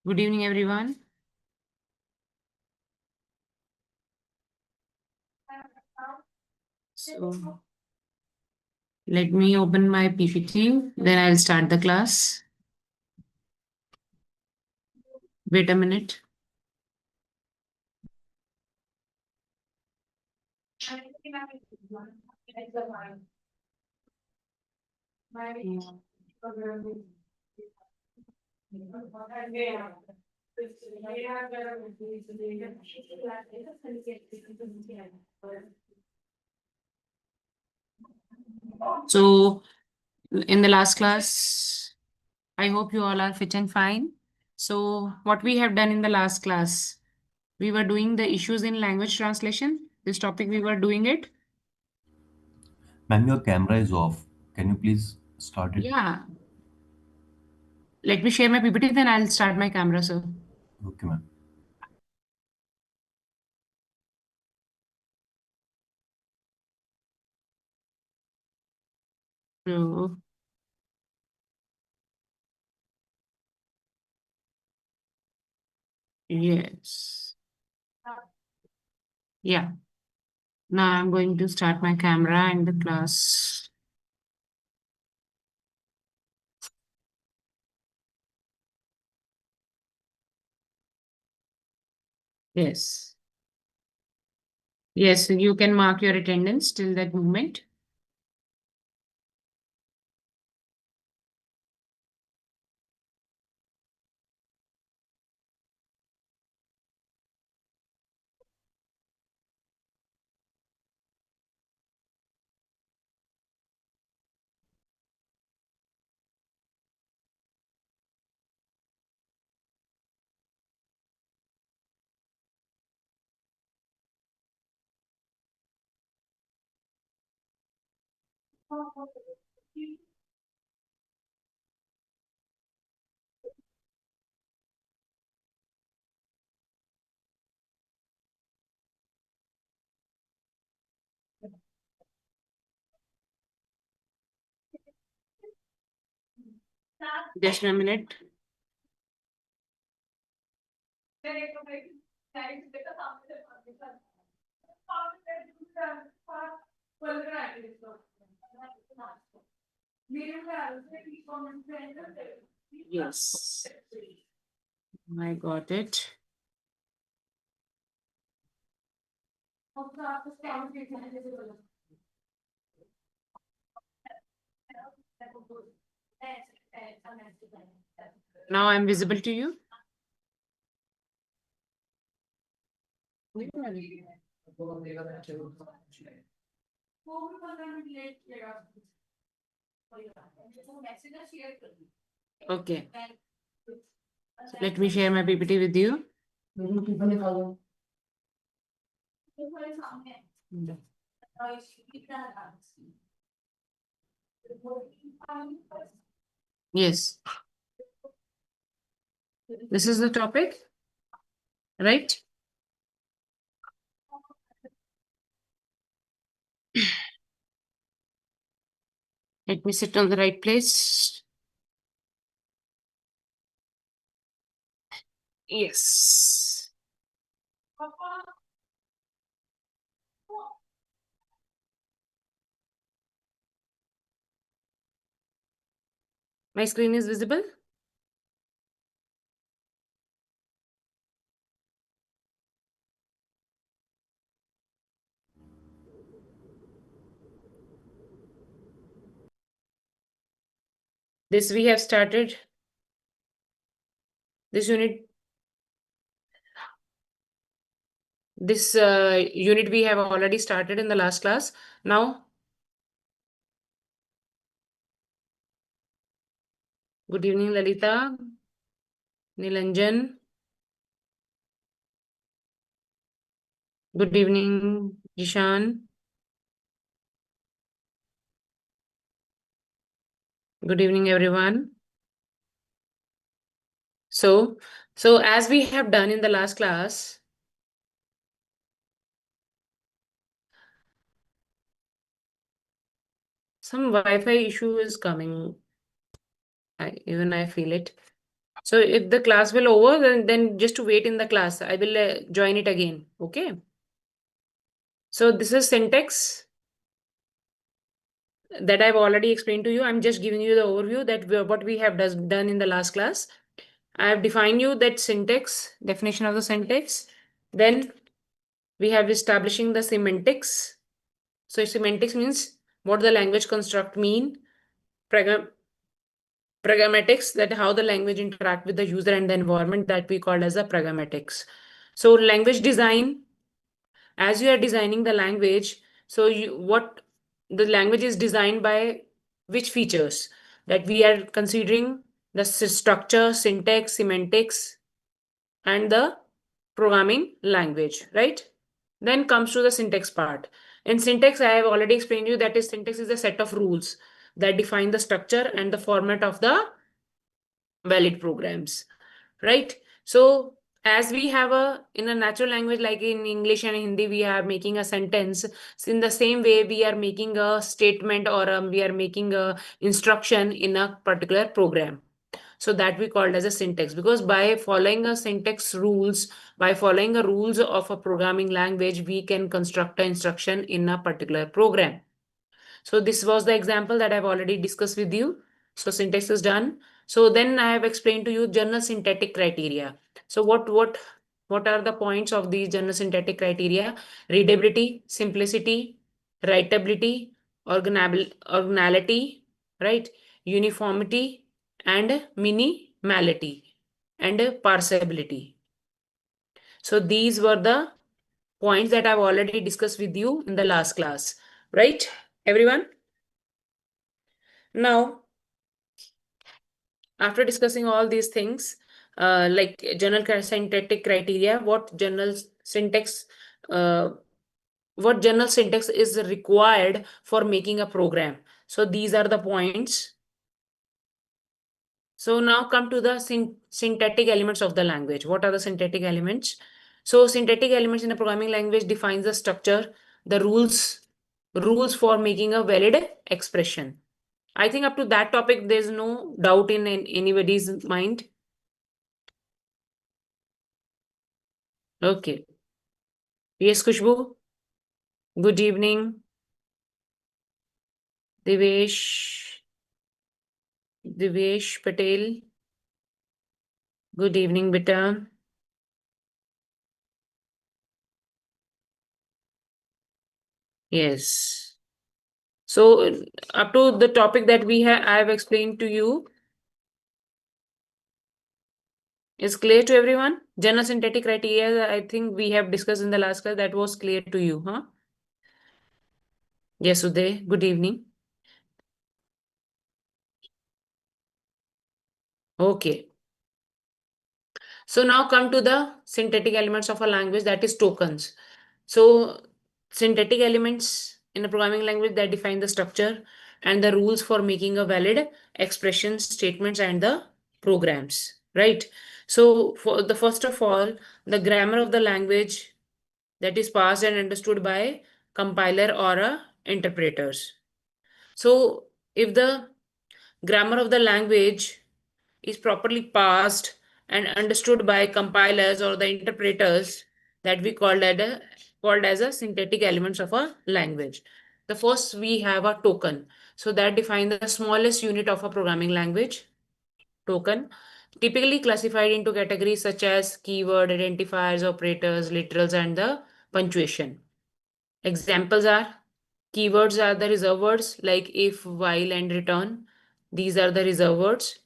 Good evening, everyone. So let me open my PPT, then I'll start the class. Wait a minute. So in the last class, I hope you all are fit and fine. So what we have done in the last class, we were doing the issues in language translation. This topic we were doing it. Ma'am, your camera is off. Can you please start it? Yeah. Let me share my PPT, then I'll start my camera, sir. Okay, ma'am. So yes. Yeah. Now I'm going to start my camera and the class. Yes. Yes, you can mark your attendance till that moment. Just a minute. Yes, I got it. Now I'm visible to you. Okay. Let me share my PPT with you. Yes, this is the topic, right? Let me sit on the right place. Yes. My screen is visible. This we have started. This unit. This unit we have already started in the last class. Now, good evening, Lalita, Nilanjan. Good evening, Jishan. Good evening, everyone. So as we have done in the last class, some Wi-Fi issue is coming. Even I feel it. So if the class will over, then just to wait in the class. I will join it again. Okay. So this is syntax that I've already explained to you. I'm just giving you the overview that what we have done in the last class. I have defined you that syntax, definition of the syntax. Then we have establishing the semantics. So semantics means what the language construct mean. Pragmatics, that how the language interact with the user and the environment, that we call as a pragmatics. So language design, as you are designing the language, so what the language is designed by which features that we are considering: the structure, syntax, semantics, and the programming language, right? Then comes to the syntax part. In syntax, I have already explained you that is syntax is a set of rules that define the structure and the format of the valid programs, right? So as we have a in a natural language like in English and Hindi, we are making a sentence. So in the same way, we are making a statement, or we are making a instruction in a particular program. So that we called as a syntax, because by following a syntax rules, by following the rules of a programming language, we can construct an instruction in a particular program. So this was the example that I've already discussed with you. So syntax is done. So then I have explained to you general syntactic criteria. So what are the points of these general syntactic criteria? Readability, simplicity, writability, originality, right? Uniformity and minimality and parsability. So these were the points that I've already discussed with you in the last class, right, everyone? Now, after discussing all these things, like general syntactic criteria, uh, what general syntax is required for making a program. So these are the points. So now come to the syntactic elements of the language. What are the syntactic elements? So syntactic elements in a programming language defines the structure, the rules for making a valid expression. I think up to that topic, there's no doubt in anybody's mind. Okay. Yes, Kushbu. Good evening. Devesh. Devesh Patel. Good evening, beta. Yes. So up to the topic that I have explained to you is clear to everyone. General syntactic criteria, I think we have discussed in the last class. That was clear to you, huh? Yes, Uday. Good evening. Okay. So now come to the syntactic elements of a language, that is tokens. So syntactic elements in a programming language that define the structure and the rules for making a valid expressions, statements, and the programs, right? So for the first of all, the grammar of the language that is passed and understood by compiler or interpreters. So if the grammar of the language is properly parsed and understood by compilers or the interpreters, that we called as a syntactic elements of a language. The first we have a token. So that defines the smallest unit of a programming language, token, typically classified into categories such as keyword, identifiers, operators, literals, and the punctuation. Examples are: keywords are the reserved words like if, while, and return. These are the reserved words.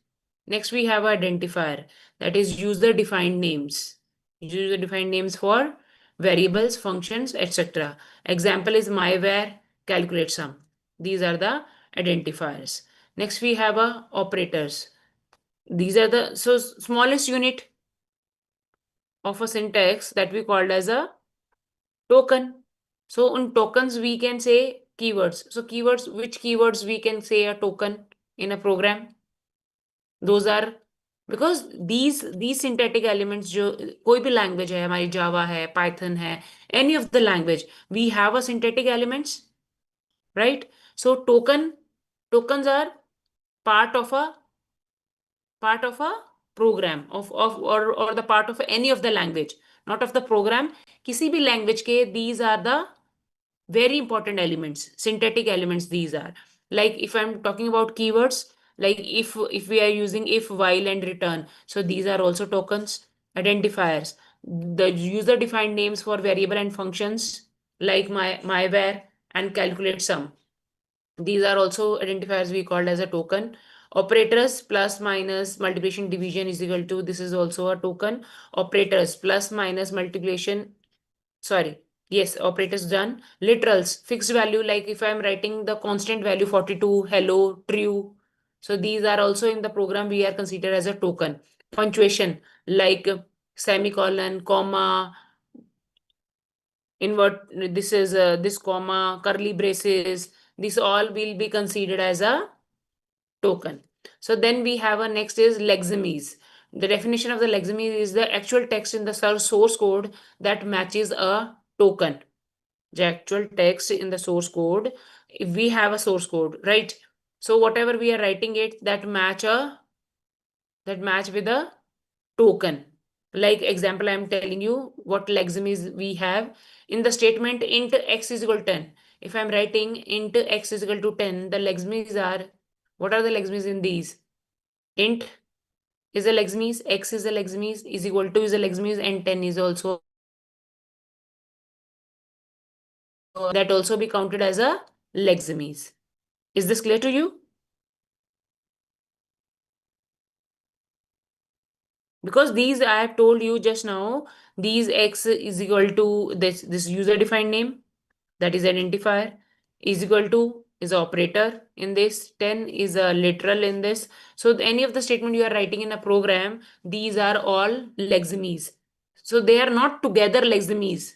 Next, we have identifier, that is user defined names. User defined names for variables, functions, etc. Example is myvar, calculate sum. These are the identifiers. Next, we have operators. These are the smallest unit of a syntax that we called as a token. So in tokens, we can say keywords. So keywords, which keywords we can say a token in a program? Those are, because these syntactic elements, जो कोई भी language है, हमारी Java है, Python है, any of the language, we have a syntactic elements, right? So tokens are part of a part of a program of or the part of any of the language, not of the program, किसी भी language के, these are the very important elements, synthetic elements. These are, like if I'm talking about keywords, like if we are using if, while, and return, so these are also tokens. Identifiers, the user defined names for variable and functions, like myvar and calculate sum, these are also identifiers we called as a token. Operators, plus, minus, multiplication, division is equal to, this is also a token. Operators, plus, minus, multiplication, sorry, yes, operators done. Literals, fixed value, like if I'm writing the constant value 42, hello, true, so these are also in the program we are considered as a token. Punctuation, like semicolon, comma, invert, this is this comma, curly braces, this all will be considered as a token. So then we have a next is lexemes. The definition of the lexeme is the actual text in the source code that matches a token. The actual text in the source code, if we have a source code, right? So whatever we are writing it, that match with a token. Like example, I'm telling you what lexemes we have in the statement int x is equal to 10. If I'm writing int x is equal to 10, the lexemes are, what are the lexemes in these? Int is a lexemes, x is a lexemes, is equal to is a lexemes, and 10 is also, that also be counted as a lexemes. Is this clear to you? Because these I have told you just now, these x is equal to this user defined name, that is identifier, is equal to is operator in this, 10 is a literal in this. So any of the statement you are writing in a program, these are all lexemes. So they are not together lexemes.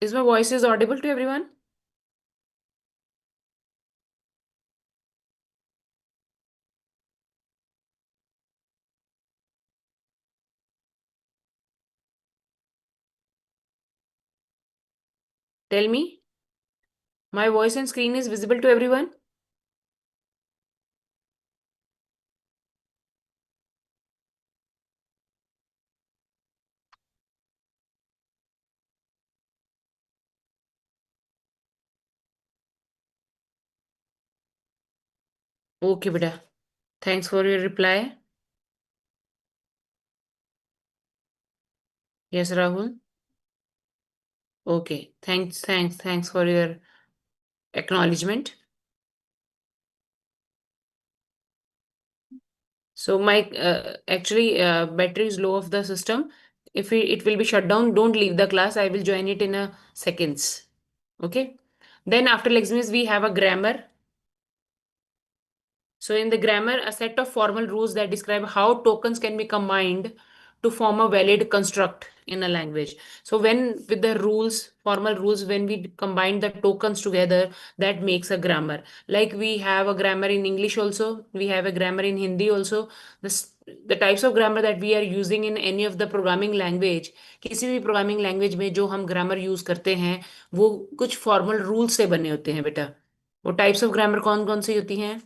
Is my voice is audible to everyone? Tell me, my voice and screen is visible to everyone? Okay, beta. Thanks for your reply. Yes, Rahul. Okay. Thanks for your acknowledgement. So my actually battery is low of the system. If it will be shut down, don't leave the class. I will join it in a seconds. Okay. Then after lexemes, we have a grammar. So in the grammar, a set of formal rules that describe how tokens can be combined to form a valid construct in a language. So when with the rules, formal rules, when we combine the tokens together, that makes a grammar. Like we have a grammar in English also, we have a grammar in Hindi also. The types of grammar that we are using in any of the programming language, किसी भी programming language में जो हम grammar use करते हैं, वो कुछ formal rules से बने होते हैं बेटा. वो types of grammar कौन कौन सी होती हैं?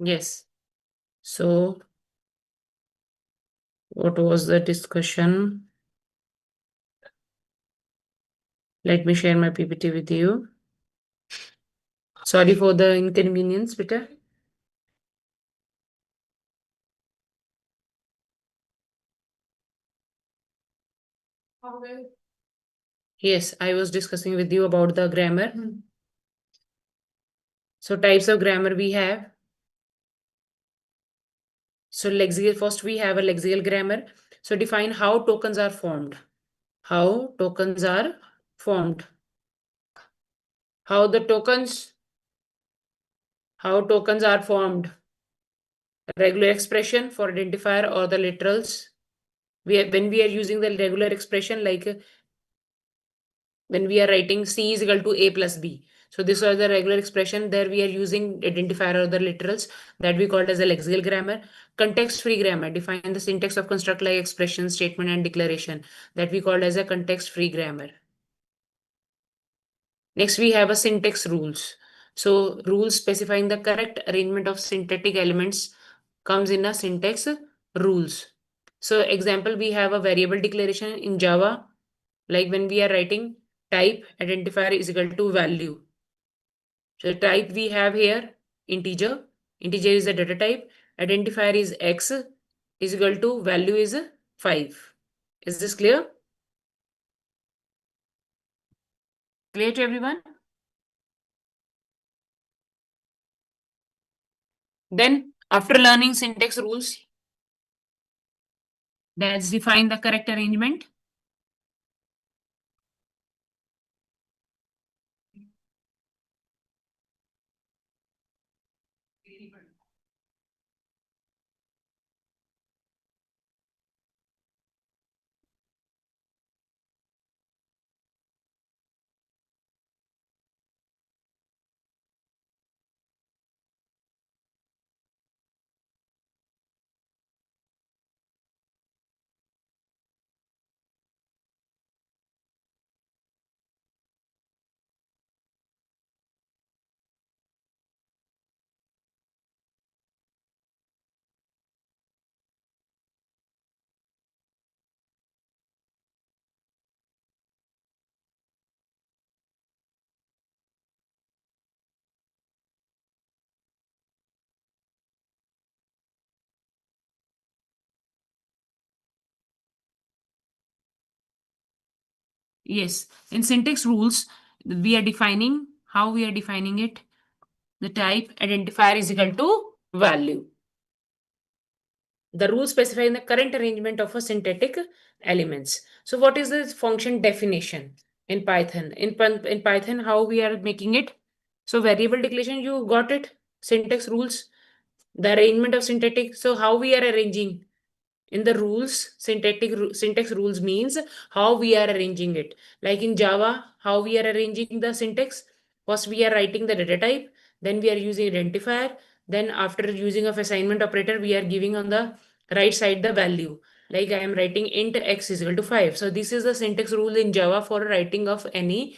Yes. So, what was the discussion? Let me share my PPT with you. Sorry for the inconvenience, Peter. Yes, I was discussing with you about the grammar. So, types of grammar we have. So, lexical, first we have a lexical grammar. So, define how tokens are formed. How tokens are formed. How tokens are formed. Regular expression for identifier or the literals. When we are using the regular expression, like when we are writing C is equal to A plus B. So this was the regular expression. There we are using identifier or the literals that we called as a lexical grammar. Context-free grammar define the syntax of construct like expression, statement, and declaration that we called as a context-free grammar. Next, we have a syntax rules. So rules specifying the correct arrangement of syntactic elements comes in a syntax rules. So example, we have a variable declaration in Java, like when we are writing type identifier is equal to value. So the type we have here integer. Integer is the data type. Identifier is x is equal to value is 5. Is this clear? Clear to everyone? Then after learning syntax rules, let's define the correct arrangement. Yes, in syntax rules, we are defining how we are defining it. The type identifier is equal to value. The rule specifying the current arrangement of a syntactic elements. So what is the function definition in Python? In Python, how we are making it? So variable declaration, you got it. Syntax rules, the arrangement of syntactic. So how we are arranging in the rules, syntax rules means how we are arranging it. Like in Java, how we are arranging the syntax. First, we are writing the data type. Then we are using identifier. Then after using of assignment operator, we are giving on the right side the value. Like I am writing int x is equal to 5. So this is the syntax rule in Java for writing of any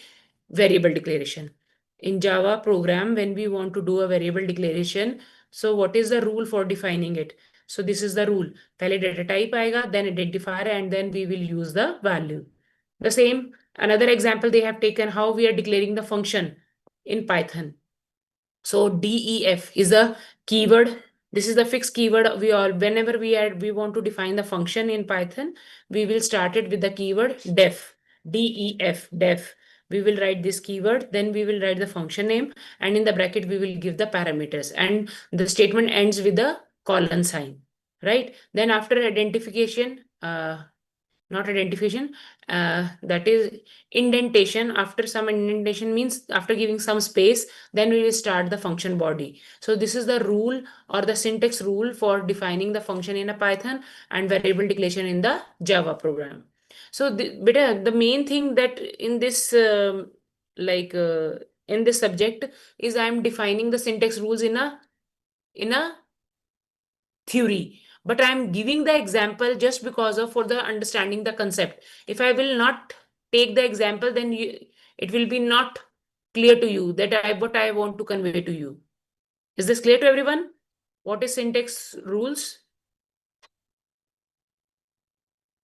variable declaration. In Java program, when we want to do a variable declaration, so what is the rule for defining it? So this is the rule. पहले data type आएगा, then identifier, and then we will use the value. The same, another example they have taken how we are declaring the function in Python. So def is a keyword. This is the fixed keyword. Whenever we want to define the function in Python, we will start it with the keyword def. Def. We will write this keyword, then we will write the function name, and in the bracket we will give the parameters. And the statement ends with the colon sign, right? Then after identification, not identification, that is indentation. After some indentation means after giving some space, then we will start the function body. So this is the rule or the syntax rule for defining the function in a Python and variable declaration in the Java program. So the main thing that in this like in this subject is I am defining the syntax rules in a theory, but I'm giving the example just because of for the understanding the concept. If I will not take the example, then it will be not clear to you that what I want to convey to you. Is this clear to everyone? What is syntax rules?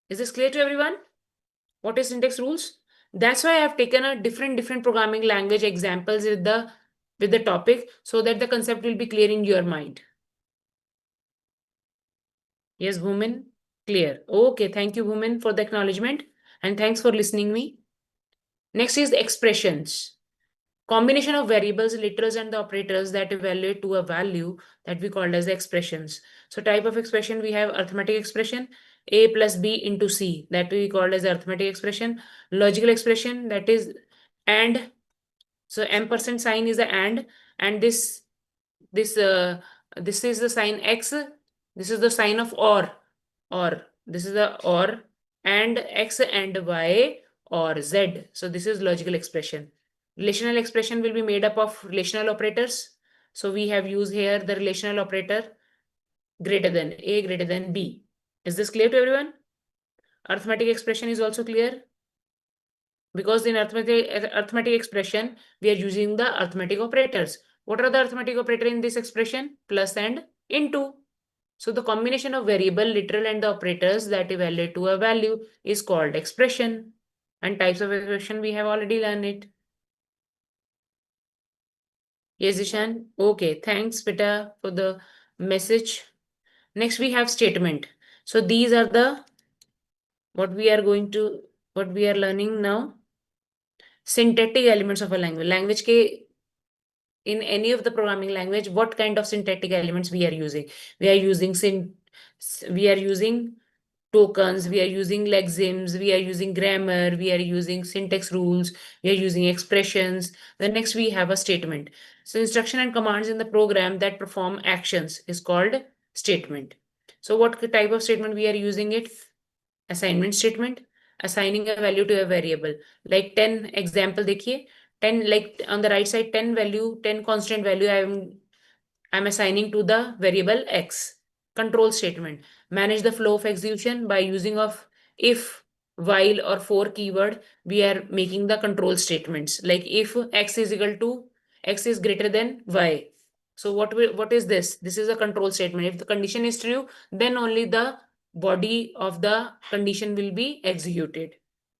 Is this clear to everyone? What is syntax rules? That's why I have taken a different programming language examples with the topic, so that the concept will be clear in your mind. Yes, Bhumin? Clear. Okay, thank you, Bhumin, for the acknowledgement, and thanks for listening me. Next is the expressions. Combination of variables, literals, and the operators that evaluate to a value that we called as expressions. So type of expression, we have arithmetic expression, a plus b into c, that we called as arithmetic expression. Logical expression, that is and. So ampersand sign is the and this this is the sign x, this is the sign of or this is the or, and x and y or z. So this is logical expression. Relational expression will be made up of relational operators. So we have used here the relational operator greater than a greater than b. Is this clear to everyone? Arithmetic expression is also clear, because in arithmetic expression we are using the arithmetic operators. What are the arithmetic operator in this expression? Plus and into. So the combination of variable, literal, and the operators that evaluate to a value is called expression. And types of expression we have already learned it. Yes, Ishan. Okay, thanks, Peter, for the message. Next we have statement. So these are the what we are learning now. Syntactic elements of a language. Language ke in any of the programming language, what kind of syntactic elements we are using? We are using tokens, we are using lexemes, we are using grammar, we are using syntax rules, we are using expressions. Then next we have a statement. So instruction and commands in the program that perform actions is called statement. So what type of statement we are using it? Assignment statement, assigning a value to a variable. Like 10 example देखिए, 10 like on the right side 10 constant value I'm assigning to the variable x. Control statement, manage the flow of execution by using of if, while, or for keyword. We are making the control statements, like if x is equal to x is greater than y. So what is this? This is a control statement. If the condition is true, then only the body of the condition will be executed.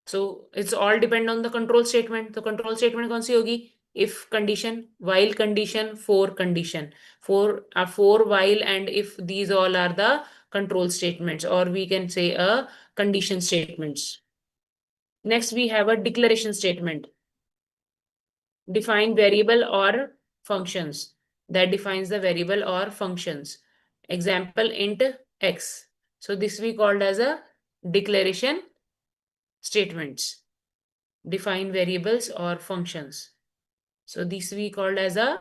So it's all depend on the control statement. The control statement कौन सी होगी? If condition, while condition, for condition. For while and if, these all are the control statements, or we can say a condition statements. Next we have a declaration statement. Define variable or functions. That defines the variable or functions. Example int x. So this we called as a declaration statements. Define variables or functions. So this we called as a,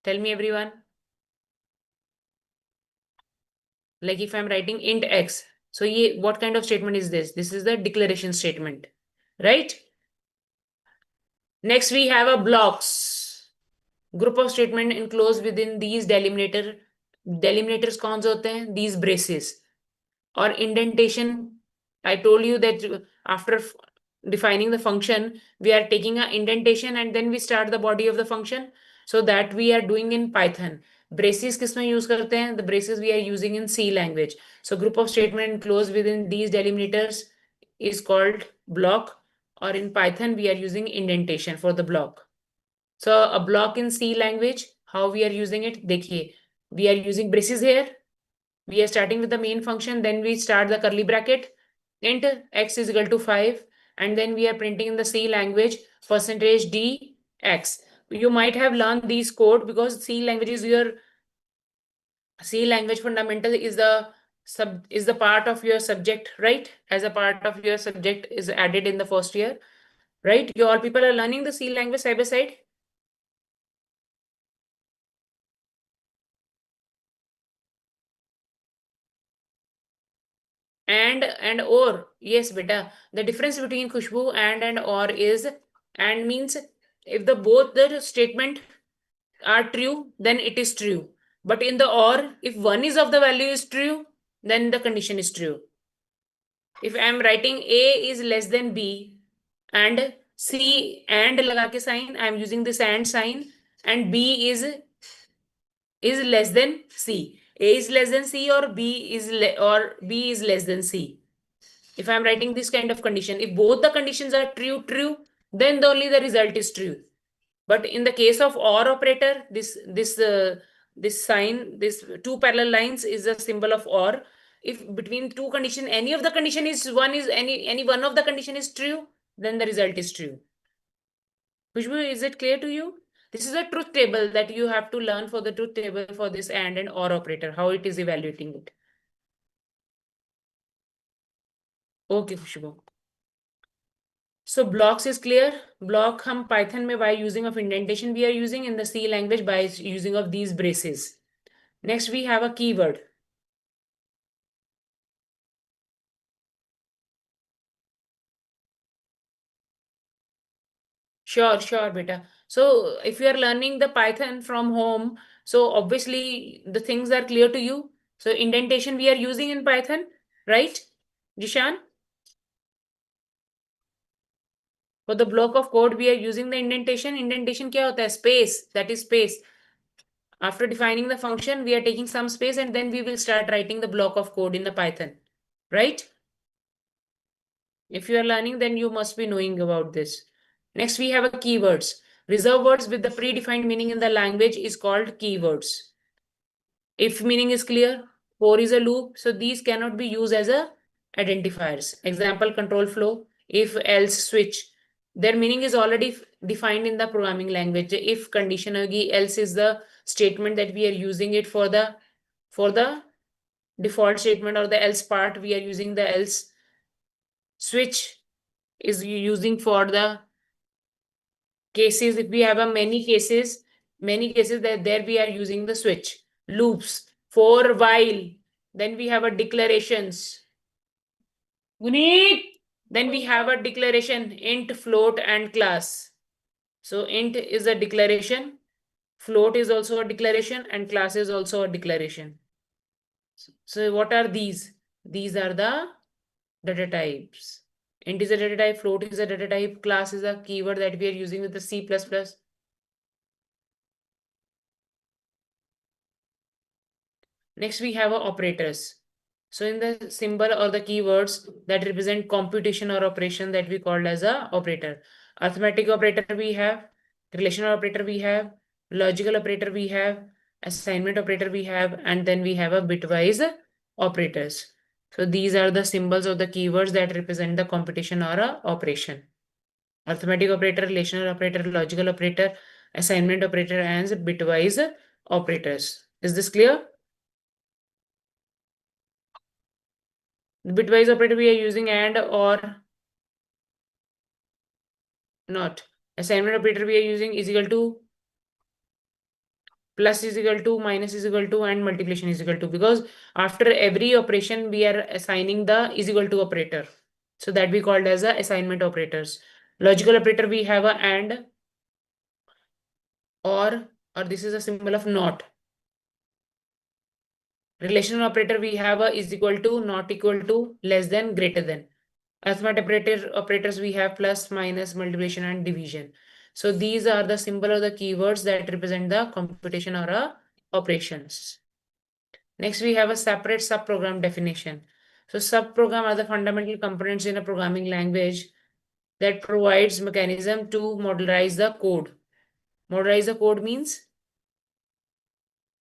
tell me everyone. Like if I'm writing int x, so what kind of statement is this? This is the declaration statement, right? Next we have a blocks. Group of statement enclosed within these delimitator. Delimiters कौन से होते हैं? These braces. Or indentation. I told you that after defining the function, we are taking an indentation and then we start the body of the function. So that we are doing in Python. Braces किसमें use करते हैं? The braces we are using in C language. So group of statement enclosed within these delimiters is called block, or in Python we are using indentation for the block. So a block in C language, how we are using it? देखिए, we are using braces here. We are starting with the main function, then we start the curly bracket, int x is equal to 5, and then we are printing in the C language %d x. You might have learned these code because C language is your C language fundamental is the part of your subject, right? As a part of your subject is added in the first year, right? You all people are learning the C language side by side. And or, yes beta, the difference between Khushbu and or is, and means if the both the statement are true, then it is true. But in the or, if one is of the value is true, then the condition is true. If I am writing a is less than b and c and laga ke sign, I am using this and sign, and b is is less than C. A is less than C or B is less than C. If I'm writing this kind of condition, if both the conditions are true, then only the result is true. But in the case of OR operator, this sign, this two parallel lines is a symbol of OR. If between two condition, any of the condition is any one of the condition is true, then the result is true. Khushbu, is it clear to you? This is a truth table that you have to learn for the truth table for this and OR operator, how it is evaluating it. Okay, Khushbu. So blocks is clear. Block hum Python mein by using of indentation we are using, in the C language by using of these braces. Next we have a keyword. Sure, beta. So if you are learning the Python from home, so obviously the things are clear to you. So indentation we are using in Python, right? Jishan? For the block of code, we are using the indentation. Indentation क्या होता है? Space. That is space. After defining the function, we are taking some space and then we will start writing the block of code in the Python, right? If you are learning, then you must be knowing about this. Next, we have a keywords. Reserved words with the predefined meaning in the language is called keywords. If meaning is clear, for is a loop, so these cannot be used as a identifiers. Example, control flow, if, else, switch. Their meaning is already defined in the programming language. If condition hogi, else is the statement that we are using it for the default statement, or the else part, we are using the else. Switch is using for the cases. If we have a many cases that there we are using the switch. Loops, for, while, then we have a declarations. Guneet, then we have a declaration, int, float, and class. So int is a declaration, float is also a declaration, and class is also a declaration. So what are these? These are the data types. Int is a data type, float is a data type, class is a keyword that we are using with the C++. Next, we have operators. So in the symbol or the keywords that represent computation or operation, that we called as a operator. Arithmetic operator we have, relational operator we have, logical operator we have, assignment operator we have, and then we have a bitwise operators. So these are the symbols of the keywords that represent the computation or a operation. Arithmetic operator, relational operator, logical operator, assignment operator, and bitwise operators. Is this clear? Bitwise operator we are using and or not. Assignment operator we are using is equal to, plus is equal to, minus is equal to, and multiplication is equal to, because after every operation we are assigning the is equal to operator. So that we called as a assignment operators. Logical operator we have a and, or this is a symbol of not. Relational operator we have a is equal to, not equal to, less than, greater than. Arithmetic operators we have plus, minus, multiplication, and division. So these are the symbol or the keywords that represent the computation or operations. Next, we have a separate subprogram definition. So subprogram are the fundamental components in a programming language that provides mechanism to modularize the code. Modularize the code means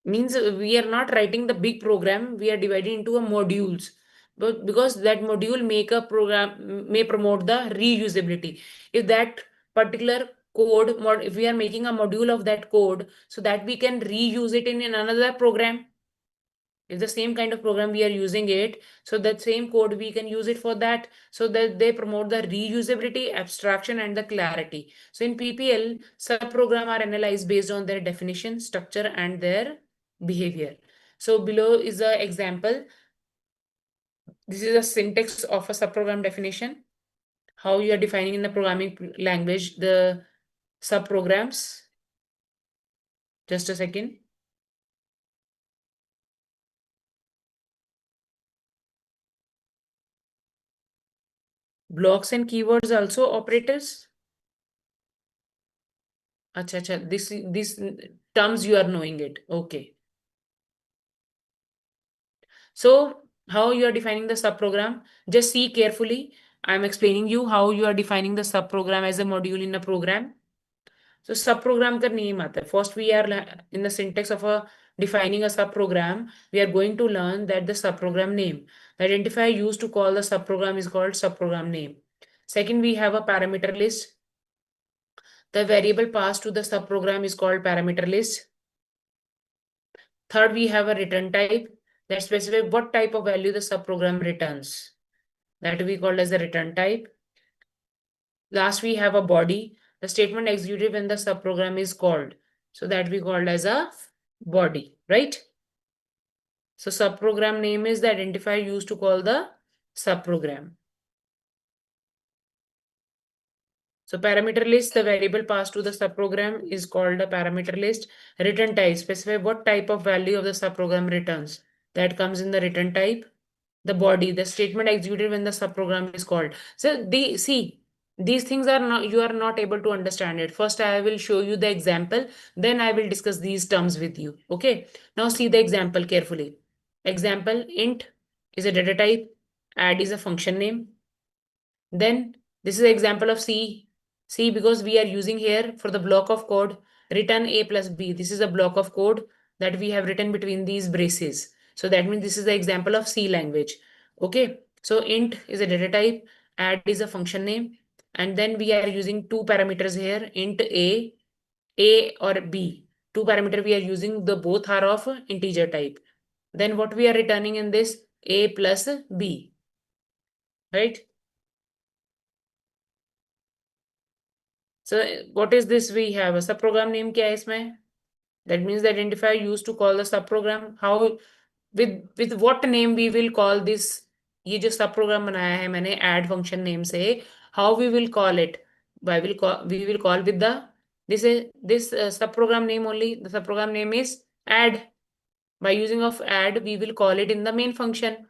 we are not writing the big program, we are dividing into a modules, but because that module make a program may promote the reusability. If that particular code if we are making a module of that code, so that we can reuse it in another program. If the same kind of program we are using it, so that same code we can use it for that, so that they promote the reusability, abstraction, and the clarity. So in PPL, subprogram are analyzed based on their definition, structure, and their behavior. So below is an example. This is a syntax of a subprogram definition. How you are defining in the programming language the subprograms. Just a second. Blocks and keywords also operators. Acha, this terms you are knowing it. Okay. So how you are defining the subprogram? Just see carefully. I'm explaining you how you are defining the subprogram as a module in a program. So subprogram का name आता है. First we are in the syntax of a defining a subprogram. We are going to learn that the subprogram name. The identifier used to call the subprogram is called subprogram name. Second, we have a parameter list. The variable passed to the subprogram is called parameter list. Third, we have a return type that specifies what type of value the subprogram returns. That we call as the return type. Last, we have a body, the statement executed when the subprogram is called. So that we called as a body, right? So subprogram name is the identifier used to call the subprogram. So parameter list, the variable passed to the subprogram is called a parameter list. Return type, specify what type of value of the subprogram returns. That comes in the return type. The body, the statement executed when the subprogram is called. So these things are not, you are not able to understand it. First, I will show you the example, then I will discuss these terms with you. Okay. Now see the example carefully. Example, int is a data type, add is a function name. Then this is an example of C. C because we are using here for the block of code return A plus B. This is a block of code that we have written between these braces. So that means this is the example of C language. Okay. So int is a data type, add is a function name. And then we are using two parameters here, int A or B. Two parameter we are using, the both are of integer type. Then what we are returning in this A plus B, right? So what is this we have? A subprogram name क्या है इसमें? That means the identifier used to call the subprogram. How with what name we will call this? ये जो subprogram बनाया है मैंने add function name से, how we will call it? We will call with the this subprogram name only. The subprogram name is add. By using of add, we will call it in the main function.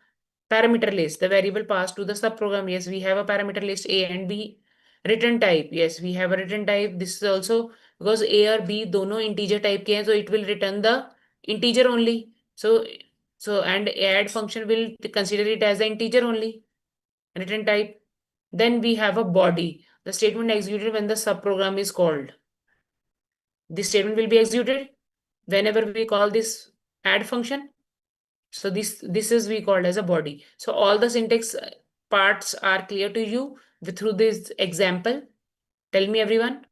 Parameter list, the variable passed to the subprogram. Yes, we have a parameter list A and B. Return type, yes, we have a return type. This is also because A or B दोनों integer type के हैं, so it will return the integer only. So and add function will consider it as the integer only. Return type. Then we have a body, the statement executed when the subprogram is called. This statement will be executed whenever we call this add function. So this is we called as a body. So all the syntax parts are clear to you through this example. Tell me everyone.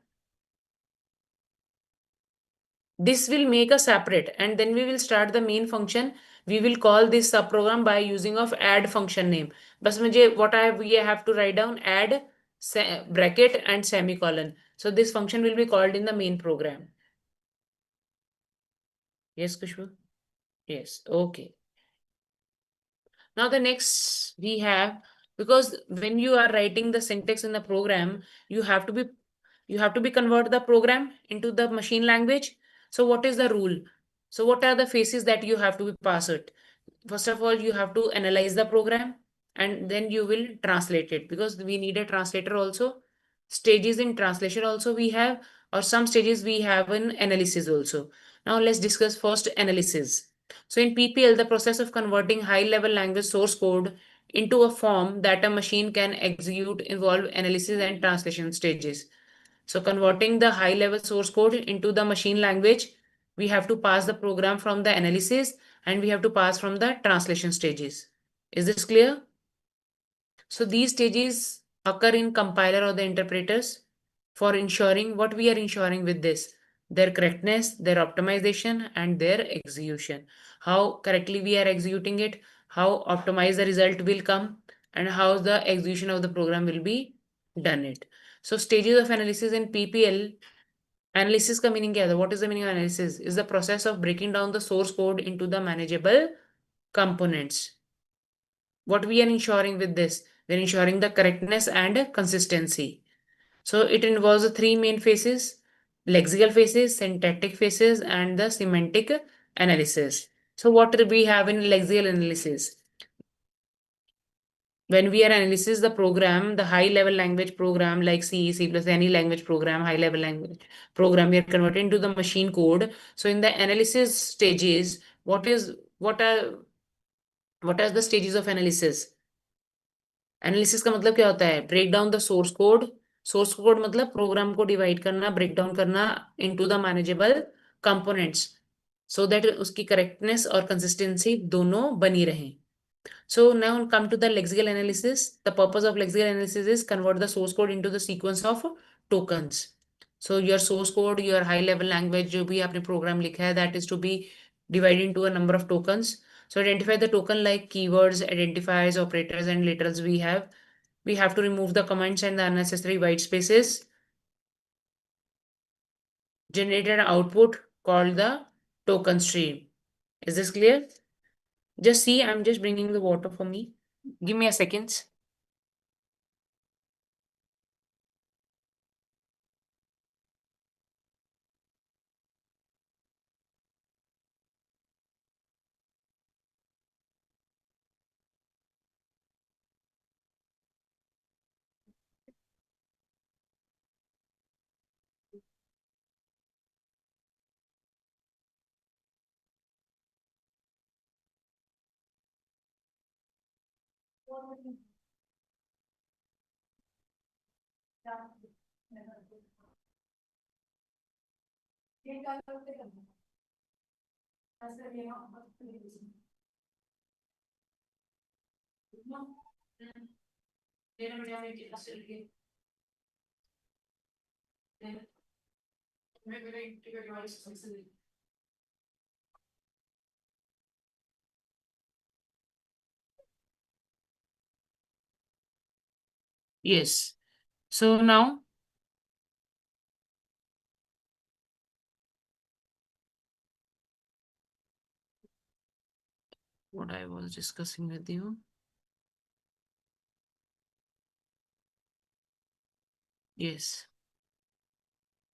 This will make a separate and then we will start the main function. We will call this subprogram by using of add function name. बस मुझे we have to write down add bracket and semicolon. So this function will be called in the main program. Yes, Kushbu? Yes, okay. Now the next we have, because when you are writing the syntax in the program, you have to be convert the program into the machine language. So what is the rule? So what are the phases that you have to be pass it? First of all, you have to analyze the program and then you will translate it because we need a translator also. Stages in translation also we have, or some stages we have in analysis also. Now let's discuss first analysis. So in PPL, the process of converting high-level language source code into a form that a machine can execute involve analysis and translation stages. So converting the high-level source code into the machine language, we have to pass the program from the analysis and we have to pass from the translation stages. Is this clear? So these stages occur in compiler or the interpreters for ensuring what we are ensuring with this, their correctness, their optimization, and their execution. How correctly we are executing it, how optimized the result will come, and how the execution of the program will be done it. So stages of analysis in PPL. Analysis का meaning क्या है? What is the meaning of analysis? Is the process of breaking down the source code into the manageable components. What we are ensuring with this? We're ensuring the correctness and consistency. So it involves the three main phases: lexical phases, syntactic phases, and the semantic analysis. So what do we have in lexical analysis? When we are analysis the program, the high level language program like C, C plus any language program, high level language program, we are converting into the machine code. So in the analysis stages, what are What are the stages of analysis? Analysis का मतलब क्या होता है? Break down the source code. Source code मतलब program को divide करना, break down करना into the manageable components, so that उसकी करेक्टनेस और कंसिस्टेंसी दोनों बनी रहे. So now come to the lexical analysis. The purpose of lexical analysis is convert the source code into the sequence of tokens. So your source code, your high level language जो भी आपने program लिखा है, that is to be divided into a number of tokens. So identify the token like keywords, identifiers, operators, and literals we have. We have to remove the comments and the unnecessary white spaces. Generate an output called the token stream. Is this clear? Just see, I'm just bringing the water for me. Give me a second. Yes. So now what I was discussing with you. Yes.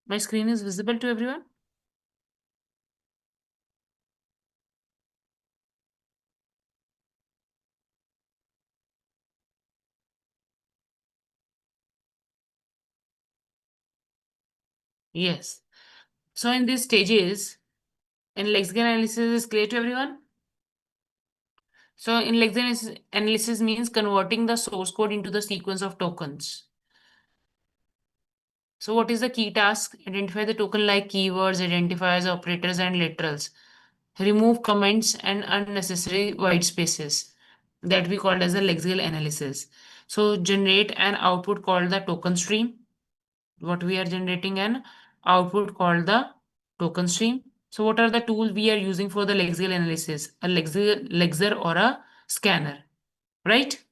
My screen is visible to everyone? Yes. So in these stages, in lexical analysis is clear to everyone? So in lexical analysis means converting the source code into the sequence of tokens. So what is the key task? Identify the token like keywords, identifiers, operators, and literals. Remove comments and unnecessary white spaces that we called as the lexical analysis. So generate an output called the token stream. What we are generating an output called the token stream. So what are the tools we are using for the lexical analysis? A lexer or a scanner, right?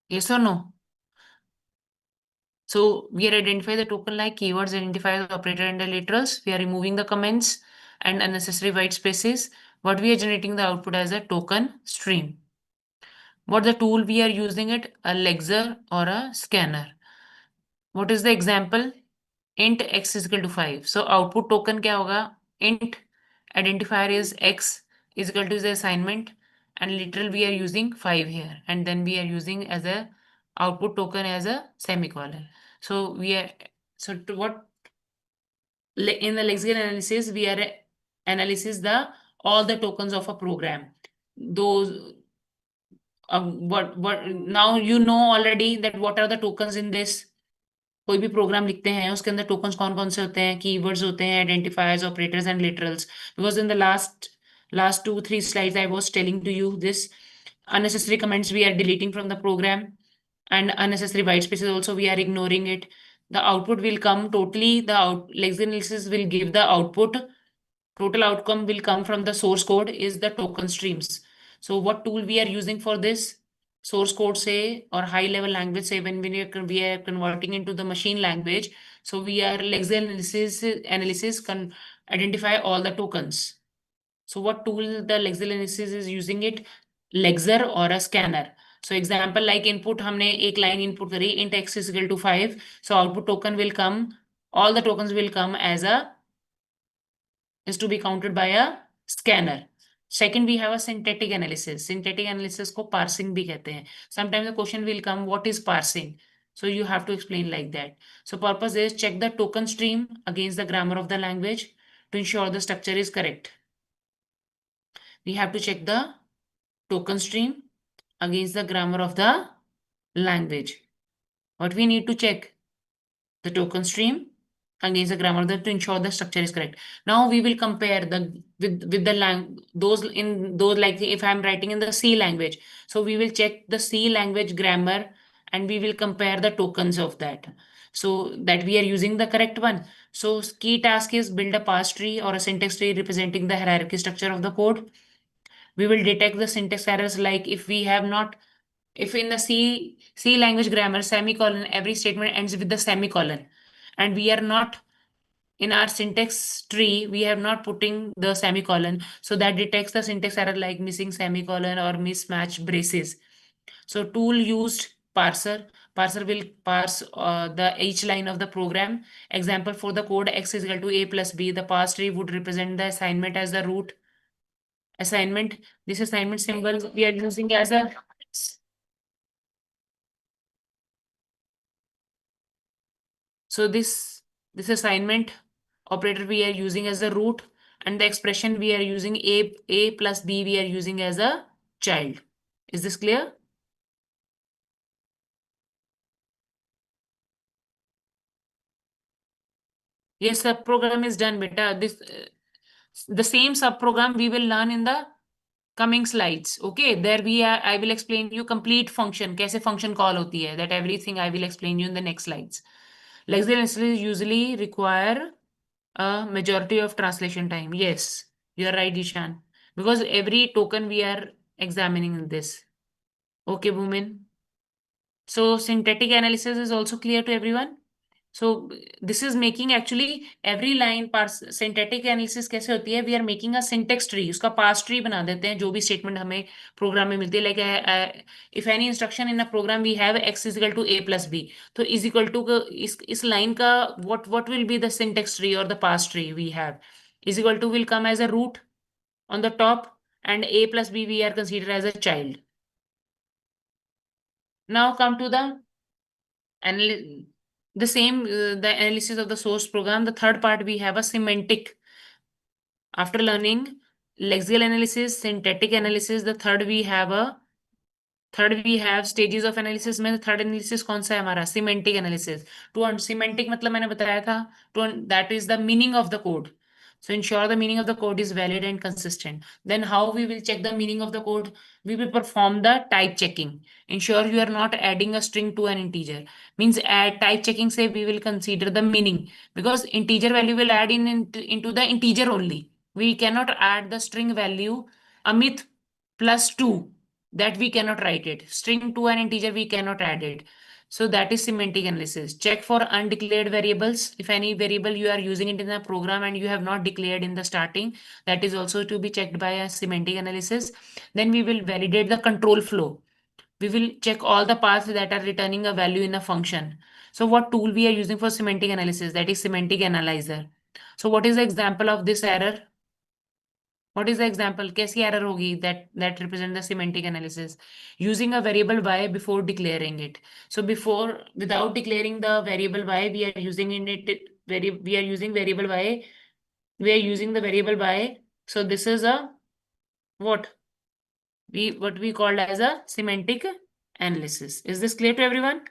Yes or no? So we are identifying the token like keywords, identifiers, operator, and the literals. We are removing the comments and unnecessary white spaces. What we are generating the output as a token stream. What the tool we are using it? A lexer or a scanner. What is the example? Int x is equal to 5. So output token क्या होगा? Int identifier is x is equal to the assignment, and literal we are using 5 here, and then we are using as a output token as a semicolon. So we are to what in the lexical analysis we are analysis the all the tokens of a program. Those what now you know already that what are the tokens in this. कोई भी programme लिखते हैं उसके अंदर tokens कौन कौन से होते हैं? कीवर्ड्स होते हैं, identifiers, operators and literals. Because in the last 2-3 slides I was telling to you this unnecessary comments we are deleting from the program, and unnecessary white spaces also we are ignoring it. The output will come totally, lexical analysis will give the output, total outcome will come from the source code is the token streams. So what tool we are using for this? Source code say or high level language say when we are converting into the machine language. So we are lexical analysis can identify all the tokens. So what tool the lexical analysis is using it? Lexer or a scanner. So example like input हमने एक line input करी int x is equal to 5. So output token will come, all the tokens will come as a is to be counted by a scanner. Second, we have a syntactic analysis. Syntactic analysis को parsing भी कहते हैं. Sometimes the question will come, what is parsing? So you have to explain like that. So purpose is check the token stream against the grammar of the language to ensure the structure is correct. We have to check the token stream against the grammar of the language. What we need to check? The token stream against the grammar to ensure the structure is correct. Now we will compare the with the those in those, like if I'm writing in the C language, so we will check the C language grammar and we will compare the tokens of that, so that we are using the correct one. So key task is build a parse tree or a syntax tree representing the hierarchy structure of the code. We will detect the syntax errors, like if we have not, if in the C language grammar semicolon, every statement ends with the semicolon, and we are not in our syntax tree, we have not putting the semicolon, so that detects the syntax error like missing semicolon or mismatched braces. So tool used parser. Parser will parse the each line of the program. Example for the code x is equal to a plus b. The parse tree would represent the assignment as the root assignment. This assignment symbol we are using as a, so this assignment operator we are using as a root, and the expression we are using a plus b we are using as a child. Is this clear? Yes, subprogram is done, beta. This the same subprogram we will learn in the coming slides. Okay, there we are. I will explain you complete function, कैसे function call होती है. That everything I will explain you in the next slides. Lexical instances usually require a majority of translation time. Yes, you are right, Ishan. Because every token we are examining in this. Okay, Bhumin. So syntactic analysis is also clear to everyone. So this is making actually every line parse syntactic analysis कैसे होती है? We are making a syntax tree. उसका parse tree बना देते हैं जो भी statement हमें program में मिलती है. Like if any instruction in a program we have x is equal to a plus b. तो is equal to इस line का what will be the syntax tree or the parse tree we have? Is equal to will come as a root on the top, and a plus b we are considered as a child. Now come to the the same the analysis of the source program. The third part we have a semantic. After learning lexical analysis, syntactic analysis, the third we have stages of analysis में third analysis कौन सा है हमारा? Semantic analysis. To semantic मतलब मैंने बताया था, to that is the meaning of the code. So ensure the meaning of the code is valid and consistent. Then how we will check the meaning of the code? We will perform the type checking. Ensure you are not adding a string to an integer. Means add type checking say we will consider the meaning, because integer value will add into the integer only. We cannot add the string value Amit plus 2, that we cannot write it. String to an integer we cannot add it. So that is semantic analysis. Check for undeclared variables. If any variable you are using it in a program and you have not declared in the starting, that is also to be checked by a semantic analysis. Then we will validate the control flow. We will check all the paths that are returning a value in a function. So what tool we are using for semantic analysis? That is semantic analyzer. So what is the example of this error? What is the example? कैसी error होगी that represent the semantic analysis? Using a variable y before declaring it. So without declaring the variable y, we are using we are using variable y. We are using the variable y. So this is a what we called as a semantic analysis. Is this clear to everyone?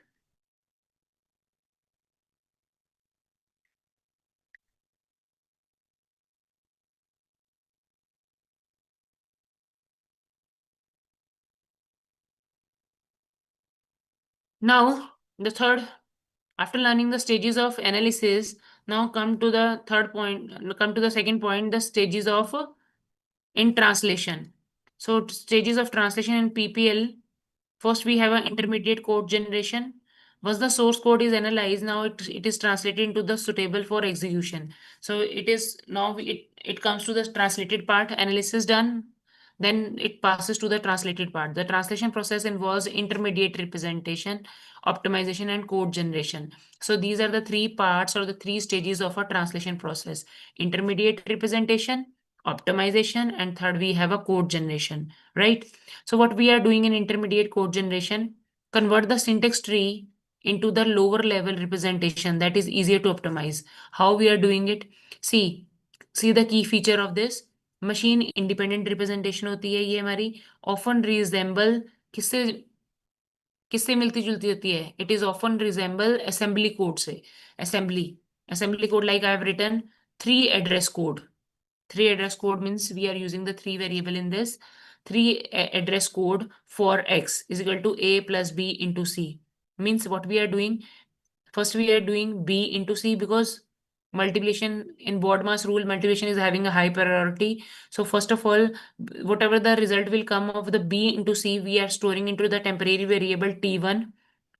Now the third, after learning the stages of analysis, now come to the third point. Come to the second point, the stages of in translation. So stages of translation in PPL. First, we have an intermediate code generation. Once the source code is analyzed, now it is translated into the suitable for execution. So it is now it comes to the translated part, analysis done. Then it passes to the translated part. The translation process involves intermediate representation, optimization, and code generation. So these are the three parts or the three stages of a translation process: intermediate representation, optimization, and third we have a code generation, right? So what we are doing in intermediate code generation, convert the syntax tree into the lower level representation that is easier to optimize. How we are doing it? See the key feature of this. Machine independent representation होती है ये हमारी। Often resemble किससे किससे मिलती जुलती होती है? It is often resemble assembly code से। Assembly assembly code like I have written three address code. Three address code means we are using the three variable in this. Three address code for x is equal to a plus b into c. Means what we are doing, first we are doing b into c because multiplication in BODMAS rule, multiplication is having a high priority. So first of all, whatever the result will come of the b into c, we are storing into the temporary variable t1.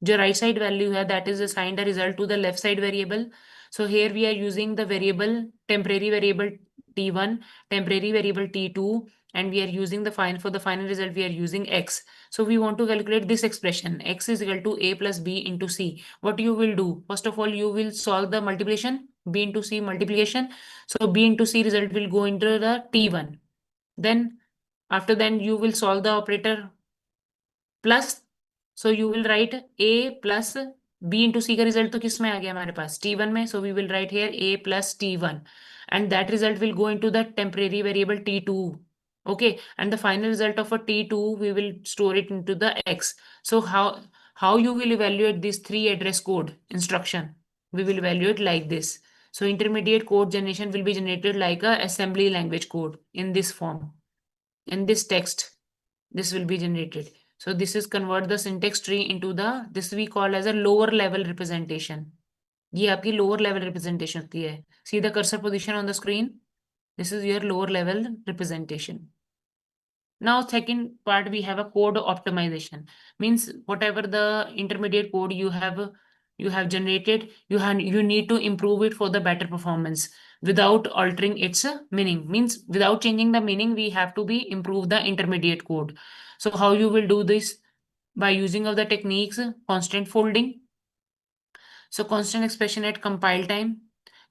जो right side value है that is assigned a result to the left side variable. So here we are using the variable temporary variable t1, temporary variable t2, and we are using the final for the final result we are using x. So we want to calculate this expression x is equal to a plus b into c. What you will do, first of all you will solve the multiplication b into c multiplication. So b into c result will go into the t1. Then after then you will solve the operator plus. So you will write a plus b into c का result तो किस में आ गया हमारे पास t1 में. So we will write here a plus t1 and that result will go into the temporary variable t2. Okay, and the final result of a t2 we will store it into the x. So how you will evaluate this three address code instruction? We will evaluate like this. So intermediate code generation will be generated like a assembly language code in this form. In this text this will be generated. So this is convert the syntax tree into the this we call as a lower level representation. ये आपकी lower level representation होती है. See the cursor position on the screen. This is your lower level representation. Now second part we have a code optimization. Means whatever the intermediate code you have generated, you need to improve it for the better performance without altering its meaning. Means without changing the meaning we have to be improve the intermediate code. So how you will do this? By using of the techniques constant folding. So constant expression at compile time.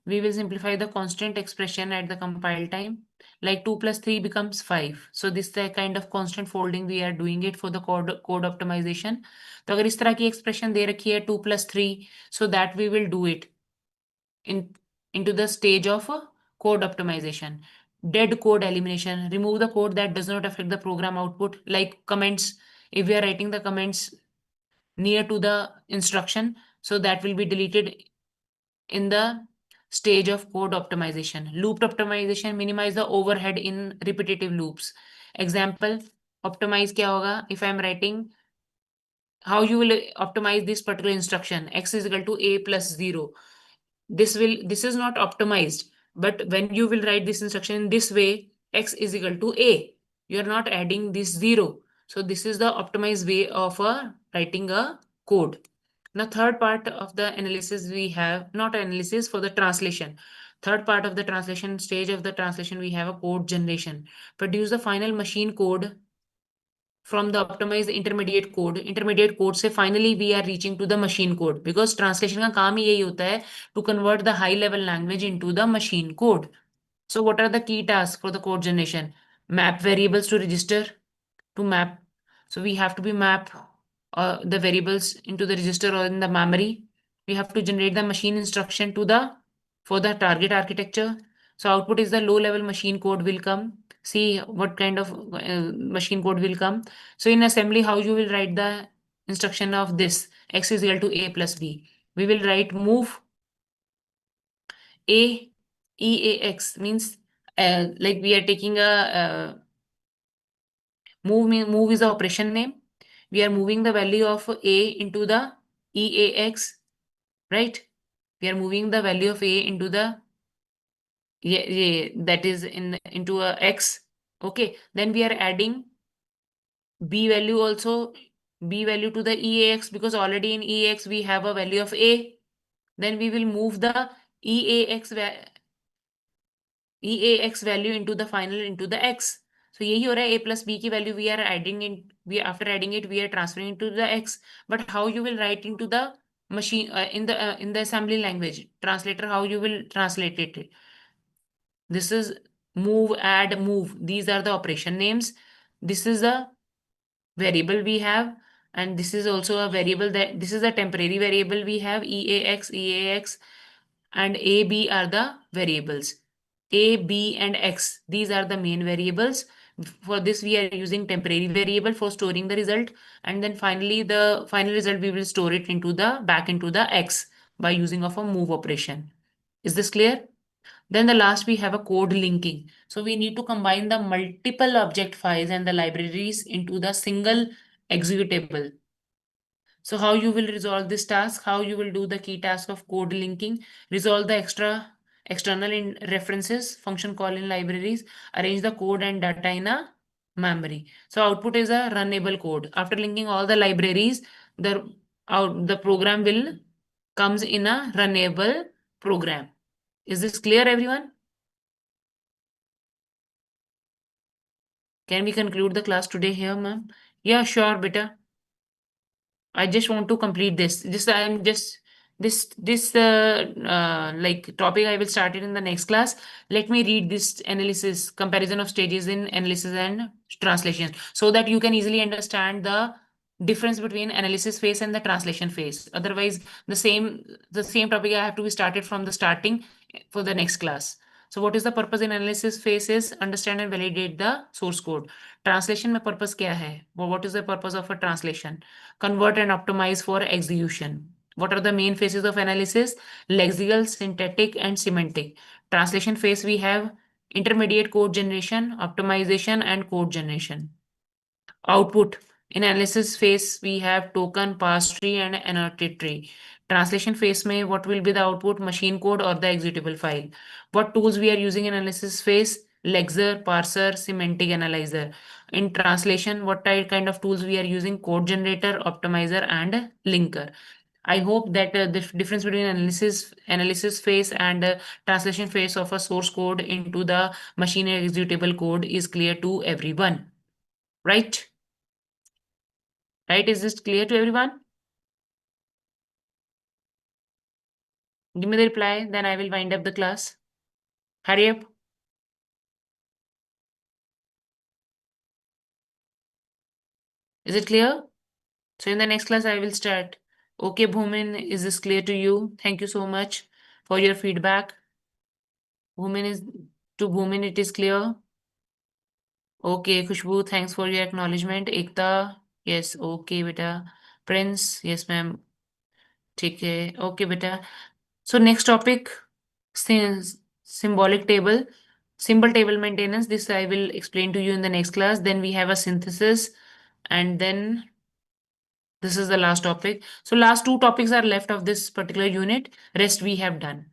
We will simplify the constant expression at the compile time. Like 2 plus 3 becomes 5. So this is the kind of constant folding we are doing it for the code optimization. तो अगर इस तरह की expression दे रखी है 2 plus 3, so that we will do it into the stage of code optimization. Dead code elimination. Remove the code that does not affect the program output, like comments. If we are writing the comments near to the instruction, so that will be deleted in the stage of code optimization. Loop optimization, minimize the overhead in repetitive loops. Example, optimize क्या होगा? If I am writing how you will optimize this particular instruction, x is equal to a plus 0. This is not optimized, but when you will write this instruction in this way, x is equal to a, you are not adding this 0. So this is the optimized way of writing a code. Now third part of the analysis we have, not analysis, for the translation. Third part of the translation stage of the translation we have a code generation. Produce the final machine code from the optimized intermediate code से finally we are reaching to the machine code, because translation का काम ही यही होता है to convert the high level language into the machine code. So what are the key tasks for the code generation? Map variables to register. To map, so we have to be map the variables into the register or in the memory. We have to generate the machine instruction to the for the target architecture. So output is the low level machine code will come. See what kind of machine code will come. So in assembly, how you will write the instruction of this x is equal to a plus b. We will write move a eax means like we are taking a move is the operation name. We are moving the value of a into the eax, right? We are moving the value of a into the that is into a x. Okay, then we are adding b value also, b value to the eax, because already in eax we have a value of a. Then we will move the eax eax value into the final into the x. So यही हो रहा है a plus b की value we are adding in, we after adding it we are transferring into the x. But how you will write into the machine in the assembly language translator, how you will translate it? This is move, add, move. These are the operation names. This is the variable we have, and this is also a variable that this is a temporary variable we have eax, and ab are the variables. A, B, and X. These are the main variables. For this, we are using temporary variable for storing the result. And then finally, the final result, we will store it into the back into the X by using of a move operation. Is this clear? Then the last we have a code linking. So we need to combine the multiple object files and the libraries into the single executable. So how you will resolve this task, how you will do the key task of code linking, resolve the external in references, function call in libraries, arrange the code and data in a memory. So output is a runnable code. After linking all the libraries, the program will comes in a runnable program. Is this clear, everyone? Can we conclude the class today here, ma'am? Yeah, sure, beta. I just want to complete this. This like topic I will start it in the next class. Let me read this analysis, comparison of stages in analysis and translation, so that you can easily understand the difference between analysis phase and the translation phase. Otherwise, the same topic I have to be started from the starting for the next class. So what is the purpose in analysis phase is understand and validate the source code. Translation में purpose क्या है? What is the purpose of a translation? Convert and optimize for execution. What are the main phases of analysis? Lexical, syntactic, and semantic. Translation phase we have intermediate code generation, optimization, and code generation. Output. In analysis phase, we have token, parse tree, and annotated tree. Translation phase may what will be the output, machine code or the executable file. What tools we are using in analysis phase? Lexer, parser, semantic analyzer. In translation, what kind of tools we are using? Code generator, optimizer, and linker. I hope that the difference between analysis phase and translation phase of a source code into the machine executable code is clear to everyone. Right? Right? Is this clear to everyone? Give me the reply, then I will wind up the class. Hurry up. Is it clear? So in the next class, I will start. Okay, Bhumin, is this clear to you? Thank you so much for your feedback. Bhumin is to Bhumin, it is clear. Okay, Khushbu, thanks for your acknowledgement. Ekta, yes, okay, beta. Prince, yes, ma'am. ठीक है, okay, beta. So next topic, symbolic table, symbol table maintenance. This I will explain to you in the next class. Then we have a synthesis, and then this is the last topic. So last two topics are left of this particular unit. Rest we have done.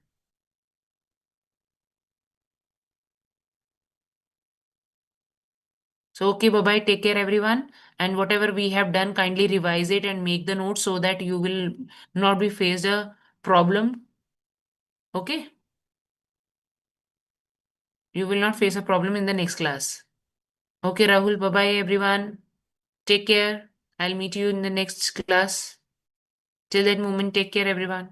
So okay, bye bye. Take care, everyone. And whatever we have done, kindly revise it and make the notes so that you will not be faced a problem. Okay, you will not face a problem in the next class. Okay, Rahul. Bye bye, everyone. Take care. I'll meet you in the next class. Till that moment, take care, everyone.